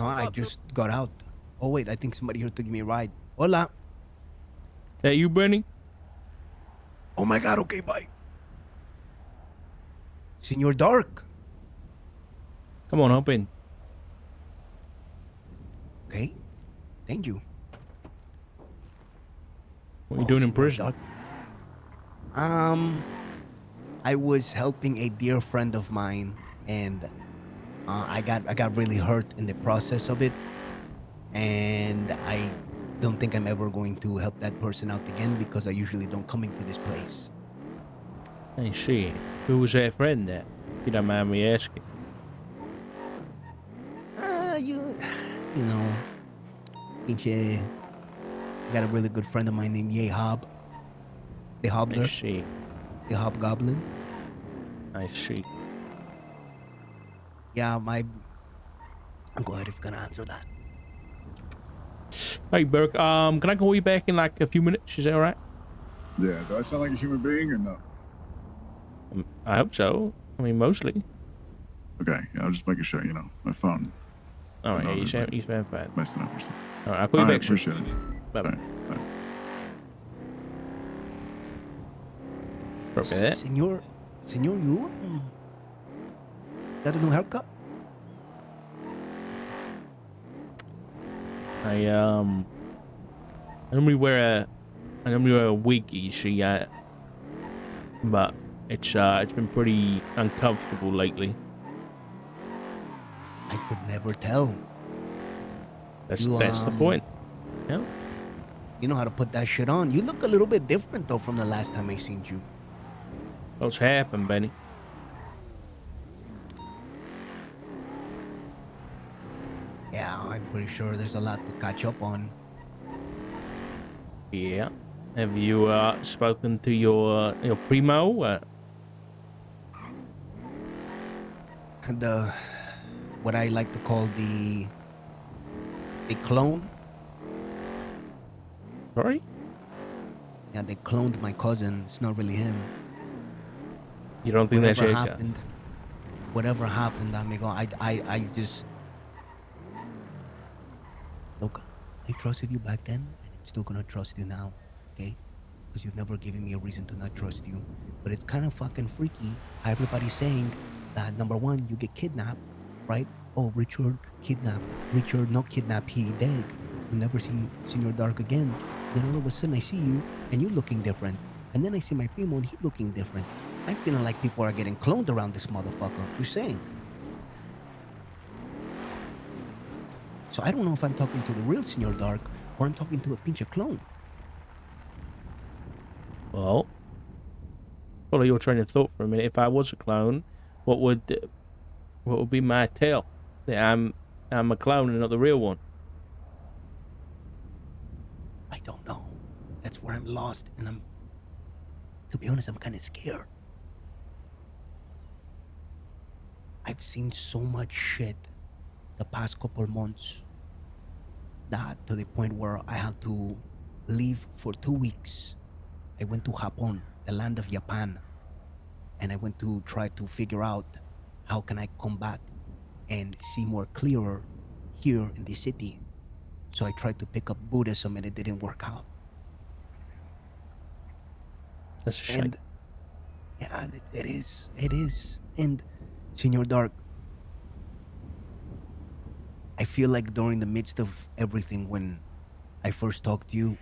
No, I just got out. Oh wait, I think somebody here to give me a ride. Hola. That you, Benny? Oh my God. Okay, bye. Senor Dark. Come on, hop in. Okay. Thank you. What are you Oh, doing in Senor prison? Dark. Um, I was helping a dear friend of mine, and I got really hurt in the process of it, and I don't think I'm ever going to help that person out again because I usually don't come into this place. Hey, shit. Who was that friend that? If you don't mind me asking. You know, pinche, I got a really good friend of mine named Yay Hob, the I Hobbler, see. the Hobgoblin. I see. Yeah, go ahead if you're gonna answer that. Hey, Burke. Can I call you back in like a few minutes? Is that all right? Yeah, do I sound like a human being or no? I hope so. I mean, mostly. Okay, yeah, I'm just making sure, my phone. All I right. know Yeah, it was like you sound fine. messing up or something. All right. I'll call All you right, back soon. appreciate it. Bye All bye. right, bye. Broke that. Senor, you got a new haircut? I I normally wear a wig. You see, but it's been pretty uncomfortable lately. I could never tell. You That's the point. Yeah. you know how to put that shit on. You look a little bit different though from the last time I seen you. What's happened, Benny? Yeah, I'm pretty sure there's a lot to catch up on. Yeah. Have you spoken to your primo? The what I like to call the clone. Sorry, Yeah, they cloned my cousin. It's not really him. you don't think that's Whatever your guy? happened, whatever happened, amigo. I just look. I trusted you back then, and I'm still gonna trust you now. Okay? Because you've never given me a reason to not trust you. But it's kind of fucking freaky how everybody's saying that number one, you get kidnapped, right? Oh, Richard kidnapped. Richard not kidnapped, he dead. You'll never see Senor Dark again. Then all of a sudden I see you and you looking different. And then I see my primo and he looking different. I'm feeling like people are getting cloned around this motherfucker. You're saying. So I don't know if I'm talking to the real Senor Dark or I'm talking to a pinche clone. Well, follow your train of thought for a minute. If I was a clone, what would what would be my tell? That I'm a clone and not the real one. I don't know. That's where I'm lost and to be honest, I'm kind of scared. I've seen so much shit the past couple months that to the point where I had to leave for 2 weeks. I went to Japan, the land of Japan, and I went to try to figure out how can I come back and see more clearer here in the city. So I tried to pick up Buddhism and it didn't work out. That's a shame. And yeah, it is. It is. And Senor Dark, I feel like during the midst of everything when I first talked to you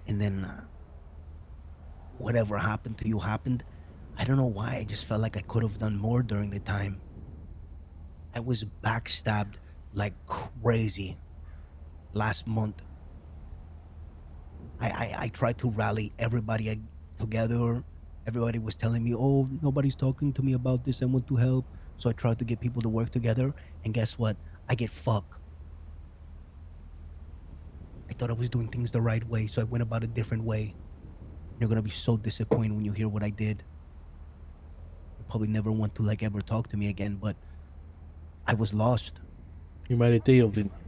and then whatever happened to you happened. I don't know why. I just felt like I could have done more during the time. I was backstabbed like crazy last month. I tried to rally everybody together. Everybody was telling me, oh, nobody's talking to me about this. I want to help. So I tried to get people to work together. And guess what? I get fucked. I thought I was doing things the right way. So I went about a different way. You're going to be so disappointed when you hear what I did. You probably never want to like ever talk to me again, but I was lost. You made a deal, didn't you?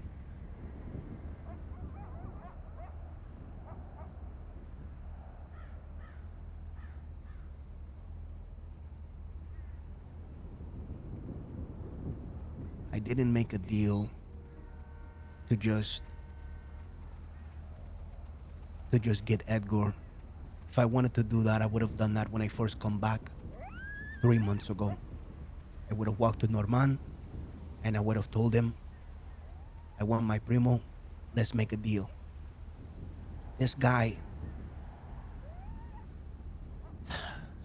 I didn't make a deal. to just get Edgar. If I wanted to do that, I would have done that when I first come back 3 months ago. I would have walked to Norman and I would have told him, I want my primo. Let's make a deal. This guy,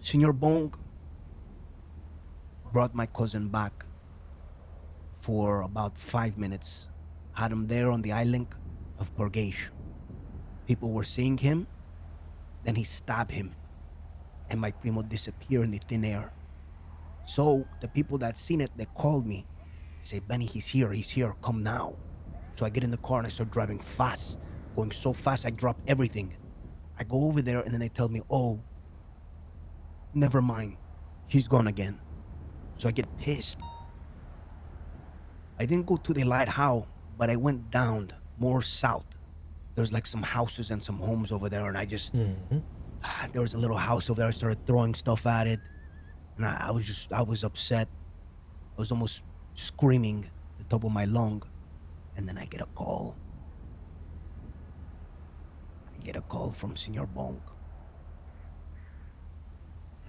Senor Bong, brought my cousin back for about 5 minutes. Had him there on the island of Purgation. People were seeing him, then he stabbed him, and my primo disappeared in the thin air. So the people that seen it, they called me. They say, Benny, he's here, come now. So I get in the car and I start driving fast, going so fast I drop everything. I go over there and then they tell me, oh, never mind, he's gone again. So I get pissed. I didn't go to the lighthouse, but I went down more south. There's like some houses and some homes over there, and I just Mm-hmm. there was a little house over there. I started throwing stuff at it, and I was upset. I was almost screaming at the top of my lung, and then I get a call. I get a call from Senor Bonk,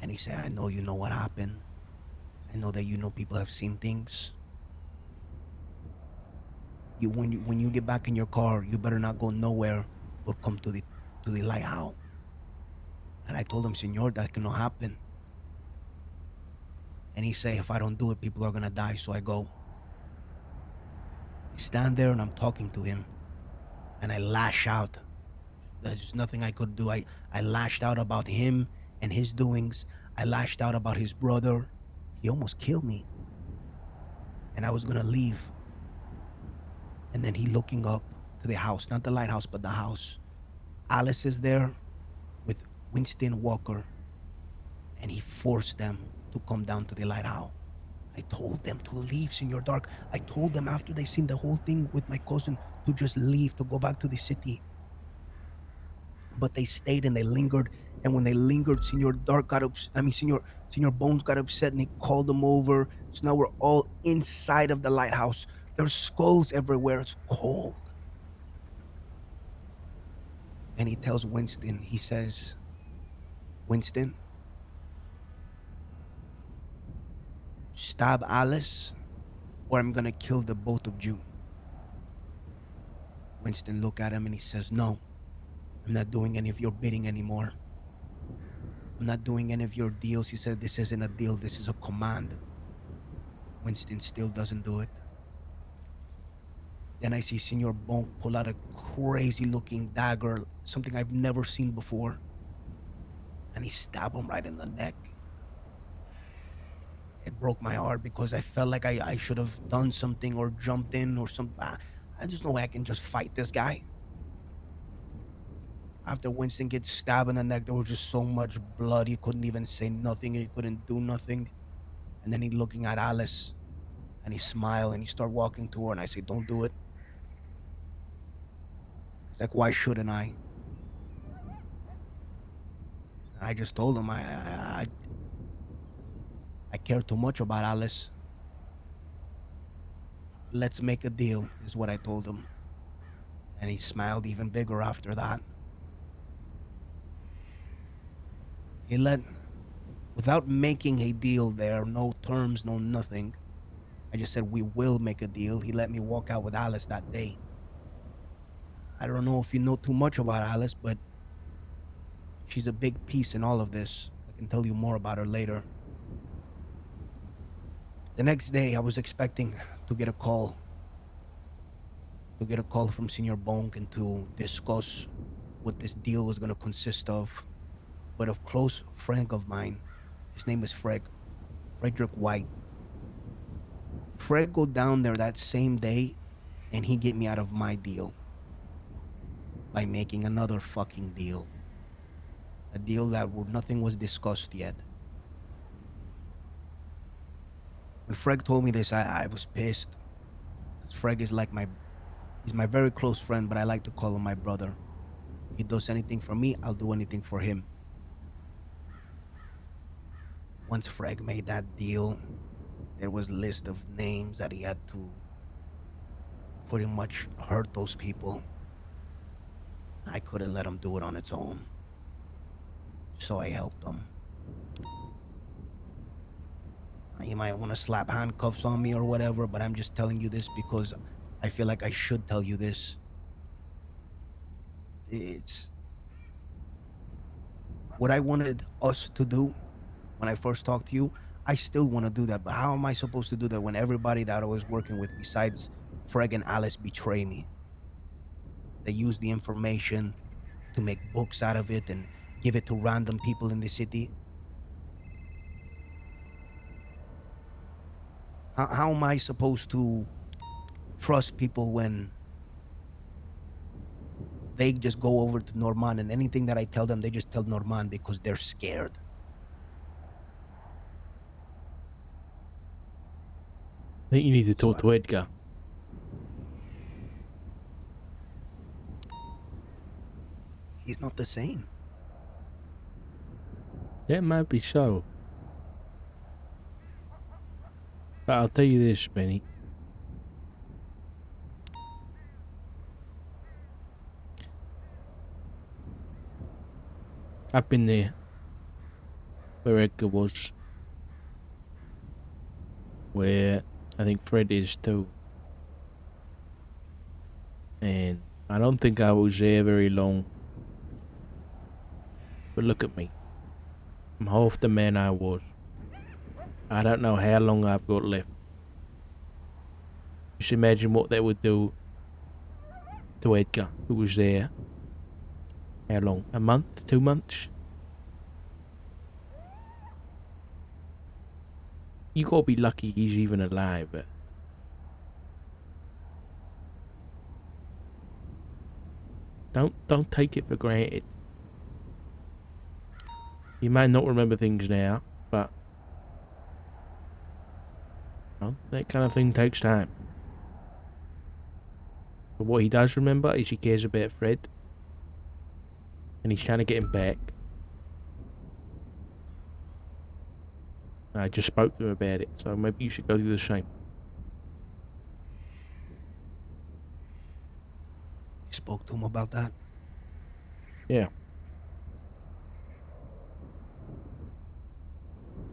and he said, "I know you know what happened. I know that you know people have seen things. When you get back in your car, you better not go nowhere, but come to the lighthouse." And I told him, Senor, that cannot happen. And he say, if I don't do it, people are gonna die. So I go. I stand there and I'm talking to him, and I lash out. There's nothing I could do. I lashed out about him and his doings. I lashed out about his brother. He almost killed me, and I was gonna leave. And then he looking up to the house, not the lighthouse, but the house. Alice is there with Winston Walker, and he forced them to come down to the lighthouse. I told them to leave, Senor Dark. I told them after they seen the whole thing with my cousin to just leave, to go back to the city. But they stayed and they lingered. And when they lingered, Senor Dark got upset. I mean, Senor Bones got upset and he called them over. So now we're all inside of the lighthouse. There's skulls everywhere. It's cold. And he tells Winston, he says, Winston, stab Alice or I'm going to kill the both of you. Winston look at him and he says, no, I'm not doing any of your bidding anymore. I'm not doing any of your deals. He said, this isn't a deal. This is a command. Winston still doesn't do it. Then I see Senor Bonk pull out a crazy looking dagger, something I've never seen before. And he stabbed him right in the neck. It broke my heart because I felt like I should have done something or jumped in or something. There's no way I can just fight this guy. After Winston gets stabbed in the neck, there was just so much blood. He couldn't even say nothing. He couldn't do nothing. And then he looking at Alice and he smiled and he started walking to her. And I say, don't do it. He's like, why shouldn't I? And I just told him I care too much about Alice. Let's make a deal, is what I told him. And he smiled even bigger after that. He let, without making a deal there, no terms, no nothing. I just said, we will make a deal. He let me walk out with Alice that day. I don't know if you know too much about Alice, but she's a big piece in all of this. I can tell you more about her later. The next day, I was expecting to get a call, from Senor Bonk and to discuss what this deal was going to consist of. But a close friend of mine, his name is Frederick White. Fred go down there that same day, and he get me out of my deal by making another fucking deal. A deal that nothing was discussed yet. When Fred told me this, I was pissed. Fred is like he's my very close friend, but I like to call him my brother. He does anything for me, I'll do anything for him. Once Fred made that deal, there was a list of names that he had to pretty much hurt those people. I couldn't let him do it on its own. So I helped him. You might want to slap handcuffs on me or whatever, but I'm just telling you this because I feel like I should tell you this. It's what I wanted us to do when I first talked to you. I still want to do that, but how am I supposed to do that when everybody that I was working with, besides Freg and Alice, betray me? They use the information to make books out of it and give it to random people in the city. How am I supposed to trust people when they just go over to Norman and anything that I tell them, they just tell Norman because they're scared? I think you need to So talk to Edgar. he's not the same. That might be so. But I'll tell you this, Benny. I've been there. Where Edgar was. Where I think Fred is too. And I don't think I was there very long. But look at me. I'm half the man I was. I don't know how long I've got left. Just imagine what that would do to Edgar, who was there. How long? A month? 2 months? You gotta be lucky he's even alive. But don't take it for granted. You may not remember things now, but you know, that kind of thing takes time. But what he does remember is he cares about Fred. And he's trying to get him back. I just spoke to him about it, so maybe you should go do the same. You spoke to him about that? Yeah.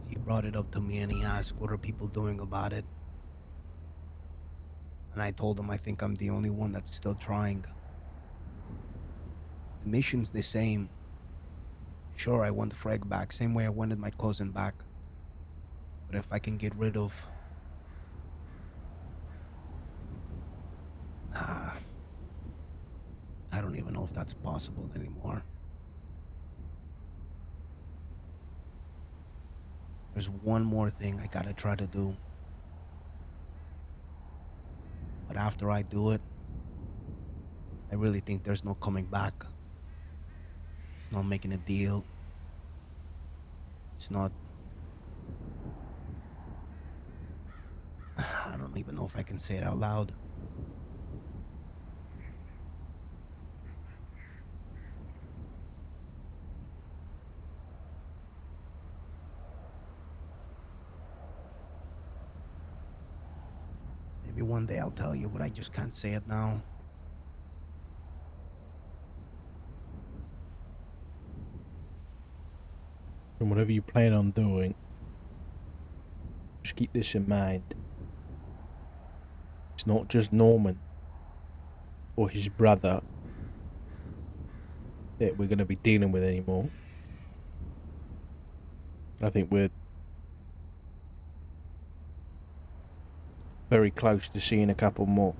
He brought it up to me and he asked, what are people doing about it? And I told him I think I'm the only one that's still trying. The mission's the same. Sure, I want Freg back, same way I wanted my cousin back. But if I can get rid of... I don't even know if that's possible anymore. There's one more thing I gotta try to do. But after I do it, I really think there's no coming back. It's not making a deal. It's not... I don't even know if I can say it out loud. Maybe one day I'll tell you, but I just can't say it now. And whatever you plan on doing, just keep this in mind. It's not just Norman or his brother that we're going to be dealing with anymore. I think we're very close to seeing a couple more.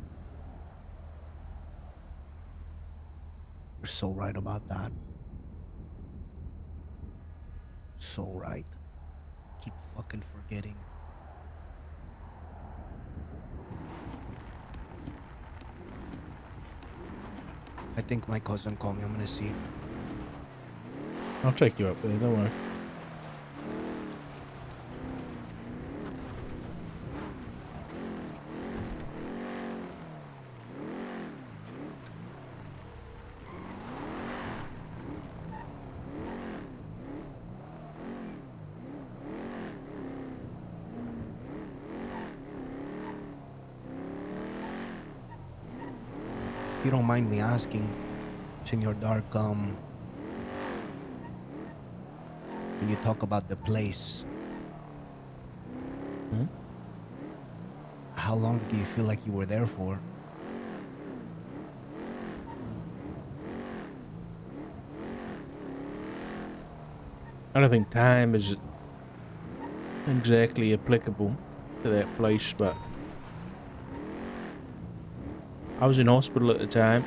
You're so right about that. So right. Keep fucking forgetting. I think my cousin called me. I'm gonna see. I'll take you up there, don't worry. If you don't mind me asking, Senor Dark, when you talk about the place, Hmm? how long do you feel like you were there for? I don't think time is exactly applicable to that place, but I was in hospital at the time.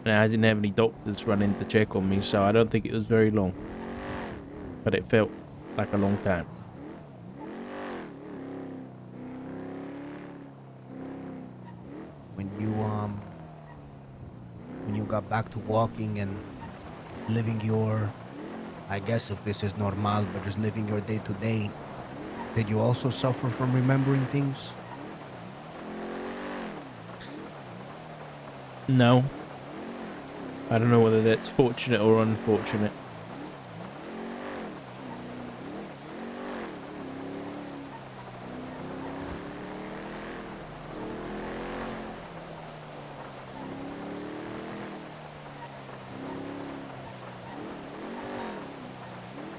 And I didn't have any doctors running to check on me, so I don't think it was very long. But it felt like a long time. When you got back to walking and living your, I guess if this is normal, but just living your day to day, did you also suffer from remembering things? No, I don't know whether that's fortunate or unfortunate.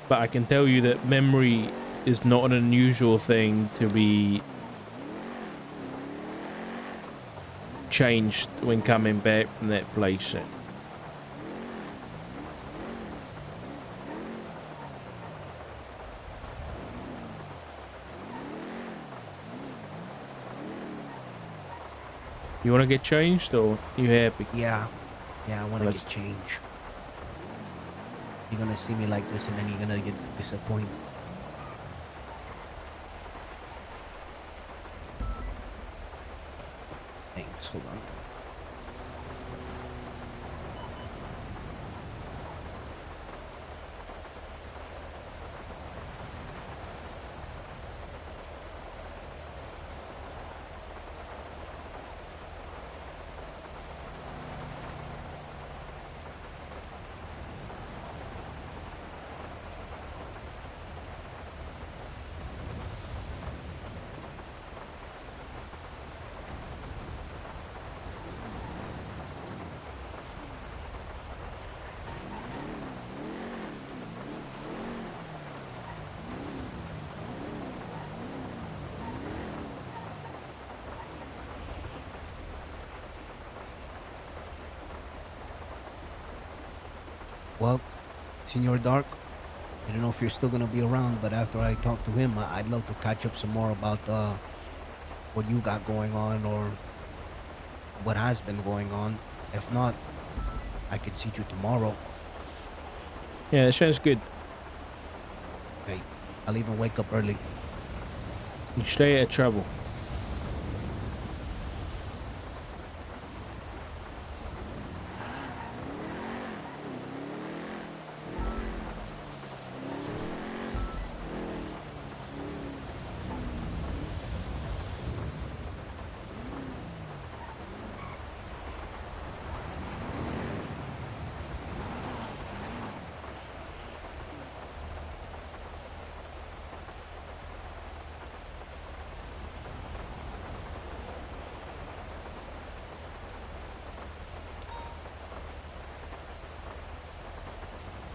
But I can tell you that memory is not an unusual thing to be changed when coming back from that place. You want to get changed or you happy? Yeah, I want to Let's- get change. You're gonna see me like this, and then you're gonna get disappointed. Thanks. Hold on. Well, Senor Dark, I don't know if you're still gonna be around, but after I talk to him, I'd love to catch up some more about what you got going on or what has been going on. If not, I could see you tomorrow. Yeah, that sounds good. Okay, I'll even wake up early. You stay out of trouble.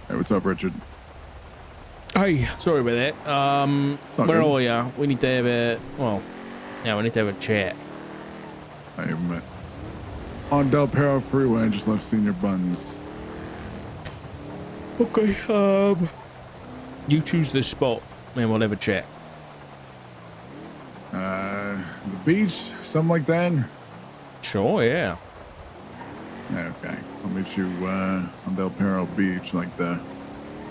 Hey, what's up, Richard? Hey, sorry about that. all Where good. are you? We need to have a, well, yeah, we need to have a chat. I am on Del Perro Freeway. I just left Senior Buns. Okay, you choose the spot and we'll have a chat. The beach, something like that. Sure, yeah. Yeah, okay. I'll meet you on Del Perro Beach, like I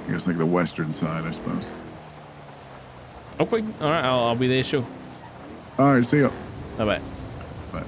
guess like the western side, I suppose. Okay, alright, I'll be there, sure. All right, see ya. Bye-bye. Bye.